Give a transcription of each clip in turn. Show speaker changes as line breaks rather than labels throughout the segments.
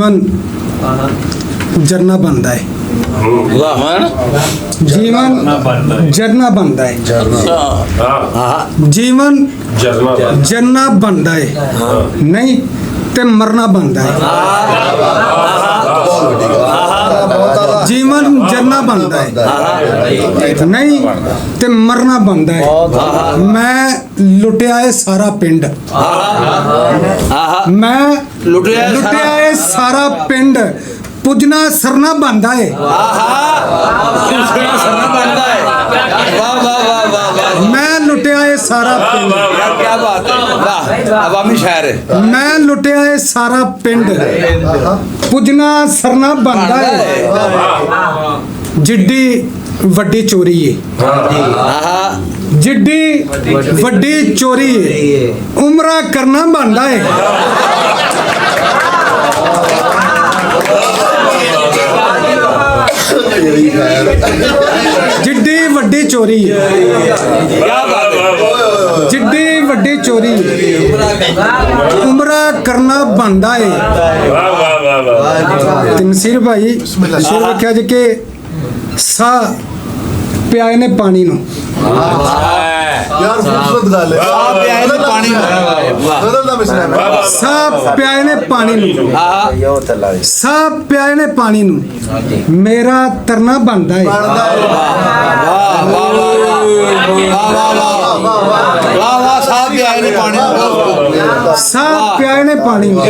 ਜੀਵਨ ਜਰਨਾ ਬਣਦਾ ਹੈ। ਜੀਵਨ ਜਰਨਾ ਬਣਦਾ ਹੈ। ਜੀਵਨ ਜਰਨਾ ਬਣਦਾ ਹੈ, ਨਹੀਂ ਤੇ ਮਰਨਾ ਬਣਦਾ ਹੈ। ਜੀਵਨ ਜਰਨਾ ਬਣਦਾ ਹੈ, ਨਹੀਂ ਤੇ ਮਰਨਾ ਬਣਦਾ ਹੈ। ਮੈਂ ਲੁੱਟਿਆ ਏ ਸਾਰਾ ਪਿੰਡ, ਮੈਂ ਲੁੱਟਿਆ ਏ ਸਾਰਾ ਪਿੰਡ, ਪੁੱਜਣਾ ਸਰਨਾ ਬਣਦਾ ਏ। ਮੈਂ ਲੁੱਟਿਆ ਏ ਸਾਰਾ ਪਿੰਡ,
क्या बात है, वाह अवामी शायर है।
ਮੈਂ ਲੁੱਟਿਆ ਏ ਸਾਰਾ ਪਿੰਡ, ਪੁੱਜਣਾ ਸਰਨਾ ਬਣਦਾ ਏ। ਜਿੱਡੀ ਵੱਡੀ ਚੋਰੀ ਏ, ਜਿੱਡੀ ਵੱਡੀ ਚੋਰੀ ਏ, ਉਮਰਾ ਕਰਨਾ ਬਣਦਾ ਏ। ਜਿੱਡੀ ਵੱਡੀ ਚੋਰੀ ਏ, ਜਿੱਡੀ ਵੱਡੀ ਚੋਰੀ ਉਮਰਾ ਕਰਨਾ ਬਣਦਾ ਏ। ਤੇ ਨਸੀਰ ਭਾਈ ਸ਼ੇਰ ਵੇਖਿਆ ਜੀ ਕਿ ਸਾਹ ਪਿਆਏ ਨੇ ਪਾਣੀ ਨੂੰ,
यार खूबसूरत गल है।
साहब प्याए ने पानी
बदलदा मिसरा है।
ਸਾਹ ਪਿਆਏ ਨੇ ਪਾਣੀ ਨੂੰ, ਸਾਹ ਪਿਆਏ ਨੇ ਪਾਣੀ ਨੂੰ, ਮੇਰਾ ਤਰਨਾ ਬਣਦਾ ਏ।
वाह वाह साहब प्याए ने पानी
ਸਾਹ ਪਿਆਏ ਨੇ ਪਾਣੀ ਨੂੰ,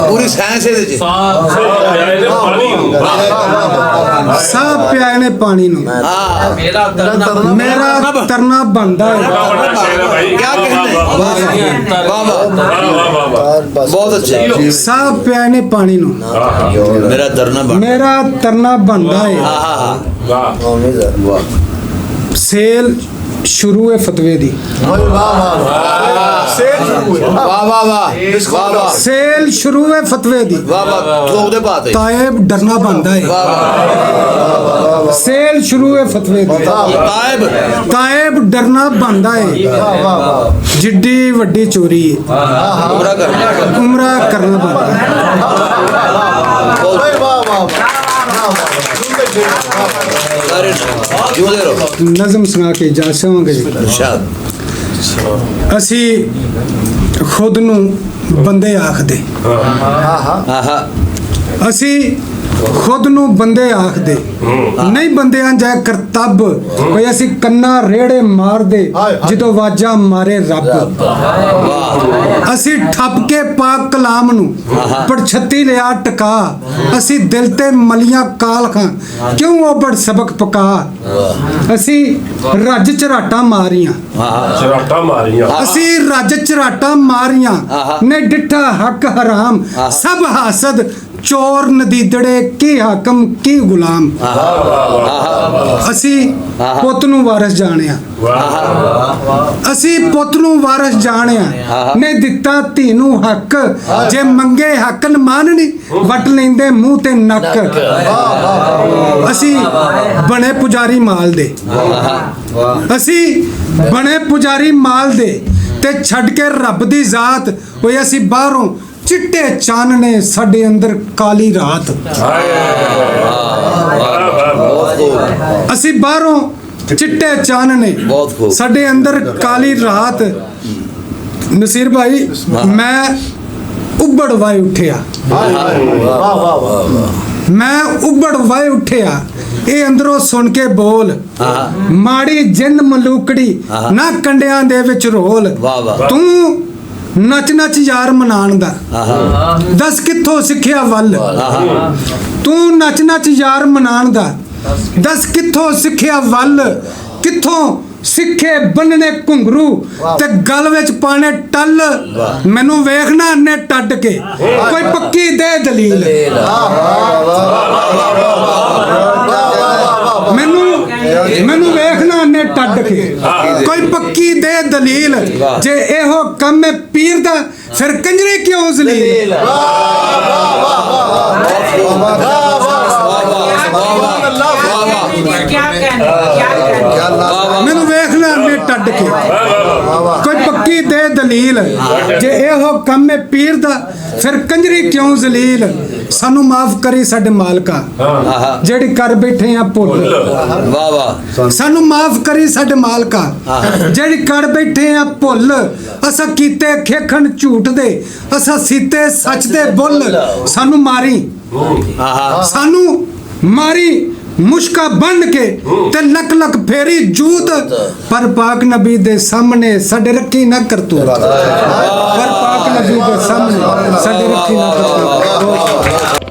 पूरी साइंस है
ਸਾਹ ਪਿਆਏ ਨੇ ਪਾਣੀ ਨੂੰ, ਮੇਰਾ ਤਰਨਾ ਬਣਦਾ ਏ।
क्या कहते हैं, वाह वाह बहुत अच्छे।
ਸਾਹ ਪਿਆਏ ਨੇ ਪਾਣੀ ਨੂੰ,
मेरा दरना
ਮੇਰਾ ਤਰਨਾ ਬਣਦਾ ਏ। ਸੇਲ ਸ਼ੁਰੂ ਹੈ ਫਤਵੇ ਦੀ,
वाह वाह वाह सेठ
वाह वाह वाह वाह वाह
ਸੇਲ ਸ਼ੁਰੂ ਹੈ ਫਤਵੇ ਦੀ,
वाह वाह ठोक दे बात है
ਤਾਇਬ ਡਰਨਾ ਬਣਦਾ ਏ। ਸੇਲ ਸ਼ੁਰੂ ਹੈ ਫਤਵੇ ਦੀ,
ताइब
ਤਾਇਬ ਡਰਨਾ ਬਣਦਾ ਏ। ਜਿੱਡੀ ਵੱਡੀ ਚੋਰੀ ਏ,
उमरा कर
ਉਮਰਾ ਕਰਨਾ ਬਣਦਾ ਏ।
वाह वाह
अरे क्यों दे रहो
ਨਜ਼ਮ ਸੁਣਾ ਕੇ ਜਾ ਸਵਾਂਗੇ ਜੀ।
इरशाद
ਅਸੀਂ ਖੁਦ ਨੂੰ ਬੰਦੇ ਆਖਦੇ,
आहा
ਅਸੀਂ ਖੁਦ ਨੂੰ ਬੰਦੇ ਆਖਦੇ, ਨਹੀਂ ਬੰਦਿਆਂ ਜੈ ਕਰਤੱਬ, ਕੋਈ ਅਸੀਂ ਕੰਨਾਂ ਰੇੜੇ ਮਾਰਦੇ ਜਦੋਂ ਵਾਜਾਂ ਮਾਰੇ ਰੱਬ। ਅਸੀਂ ਠੱਪ ਕੇ ਪਾਕ ਕਲਾਮ ਨੂੰ ਪੜਛੱਤੀ ਲਿਆ ਟਕਾ, ਅਸੀਂ ਦਿਲ ਤੇ ਮਲੀਆਂ ਕਾਲਖਾਂ ਕਿਉਂ ਓਬੜ ਸਬਕ ਪਕਾ। ਅਸੀਂ ਰੱਜ ਝਰਾਟਾਂ ਮਾਰੀਆਂ,
ਚਰਾਟਾ ਮਾਰੀਆਂ,
ਅਸੀਂ ਰੱਜ ਝਰਾਟਾਂ ਮਾਰੀਆਂ ਨੇ ਡਿੱਠਾ ਹੱਕ ਹਰਾਮ, ਸਭ ਹਾਸਦ ਚੋਰ ਨਦੀਦੜੇ ਕੀ ਹਾਕਮ ਕੀ ਗੁਲਾਮ। ਅਸੀਂ ਪੁੱਤ ਨੂੰ ਵਾਰਿਸ ਜਾਣਿਆ, ਅਸੀਂ ਪੁੱਤ ਨੂੰ ਵਾਰਿਸ ਜਾਣਿਆ ਨੇ ਦਿੱਤਾ ਧੀ ਨੂੰ ਹੱਕ, ਜੇ ਮੰਗੇ ਹੱਕ ਨ ਮਾਨਣੀ ਵਟ ਲੈਂਦੇ ਮੂੰਹ ਤੇ ਨੱਕ। ਅਸੀਂ ਬਣੇ ਪੁਜਾਰੀ ਮਾਲ ਦੇ, ਅਸੀਂ ਬਣੇ ਪੁਜਾਰੀ ਮਾਲ ਦੇ ਤੇ ਛੱਡ ਕੇ ਰੱਬ ਦੀ ਜ਼ਾਤ ਹੋਏ। ਅਸੀਂ ਬਾਹਰੋਂ ਚਿੱਟੇ ਚਾਨਣੇ, ਸਾਡੇ ਅੰਦਰ ਕਾਲੀ ਰਾਤ। ਅਸੀਂ ਬਾਹਰੋਂ ਚਿੱਟੇ ਚਾਨਣੇ,
बहुत खूब
ਸਾਡੇ ਅੰਦਰ ਕਾਲੀ ਰਾਤ। ਨਸੀਰ ਭਾਈ ਮੈਂ ਉੱਬੜ ਵਾਏ ਉੱਠਿਆ, ਮੈਂ ਉੱਬੜ ਵਾਏ ਉੱਠਿਆ, ਇਹ ਅੰਦਰੋਂ ਸੁਣ ਕੇ ਬੋਲ, ਮਾੜੀ ਜਿੰਦ ਮਲੂਕੜੀ ਨਾ ਕੰਡਿਆਂ ਦੇ ਵਿੱਚ ਰੋਲ।
वाह वाह
ਤੂੰ ਨੱਚ ਨੱਚ ਯਾਰ ਮਨਾਣ ਦਾ, ਦੱਸ ਕਿੱਥੋਂ ਸਿੱਖਿਆ ਵੱਲ। ਤੂੰ ਨੱਚ ਨੱਚ ਯਾਰ ਮਨਾਣ ਦਾ, ਦੱਸ ਕਿੱਥੋਂ ਸਿੱਖਿਆ ਵੱਲ। ਕਿੱਥੋਂ ਸਿੱਖੇ ਬੰਨਣੇ ਘੁੰਗਰੂ ਤੇ ਗਲ ਵਿੱਚ ਪਾਣੇ ਟੱਲ। ਮੈਨੂੰ ਵੇਖਣਾ ਨੇ ਟੱਡ ਕੇ, ਕੋਈ ਪੱਕੀ ਦੇ ਦਲੀਲ। ਮੈਨੂੰ ਵੇਖਣਾ ਨੇ ਟੱਡ ਕੇ, ਕੋਈ ਪੱਕੀ ਦੇ ਦਲੀਲ। ਜੇ ਇਹੋ ਕੰਮ ਹੈ ਪੀਰ ਦਾ, ਫਿਰ ਕੰਜਰੀ ਕਿਉਂ ਜ਼ਲੀਲ। ਮੈਨੂੰ ਵੇਖਣਾ ਨੇ ਟੱਡ ਕੇ, ਕੋਈ ਪੱਕੀ ਦੇ ਜਲੀਲ ਜੇ ਇਹੋ ਕੰਮ ਹੈ ਪੀਰ ਦਾ ਫਿਰ ਕੰਜਰੀ ਕਿਉਂ ਜ਼ਲੀਲ ਸਾਨੂੰ ਮਾਫ ਕਰੀ ਸਾਡੇ ਮਾਲਕਾ ਜਿਹੜੀ ਕਰ ਬੈਠੇ ਆ ਭੁੱਲ
ਵਾਹ ਵਾਹ
ਸਾਨੂੰ ਮਾਫ ਕਰੀ ਸਾਡੇ ਮਾਲਕਾ ਜਿਹੜੀ ਕਰ ਬੈਠੇ ਆ ਭੁੱਲ ਅਸਾਂ ਕੀਤੇ ਖੇਖਣ ਝੂਠ ਦੇ ਅਸਾਂ ਸੀਤੇ ਸੱਚ ਦੇ ਬੁੱਲ ਸਾਨੂੰ ਮਾਰੀ ਸਾਨੂੰ ਮਾਰੀ ਮੁਸ਼ਕਾ ਬੰਨ ਕੇ ਤੇ ਲੱਕ ਲੱਕ ਫੇਰੀ ਜੂਤ ਪਰ ਪਾਕ ਨਬੀ ਦੇ ਸਾਹਮਣੇ ਸਾਡੇ ਰੱਖੀ ਨਾ ਕਰਤੂਤ ਪਰ ਪਾਕ ਨਬੀ ਦੇ ਸਾਹਮਣੇ ਸਾਡੇ ਰੱਖੀ ਨਾ ਕਰਤੂਤ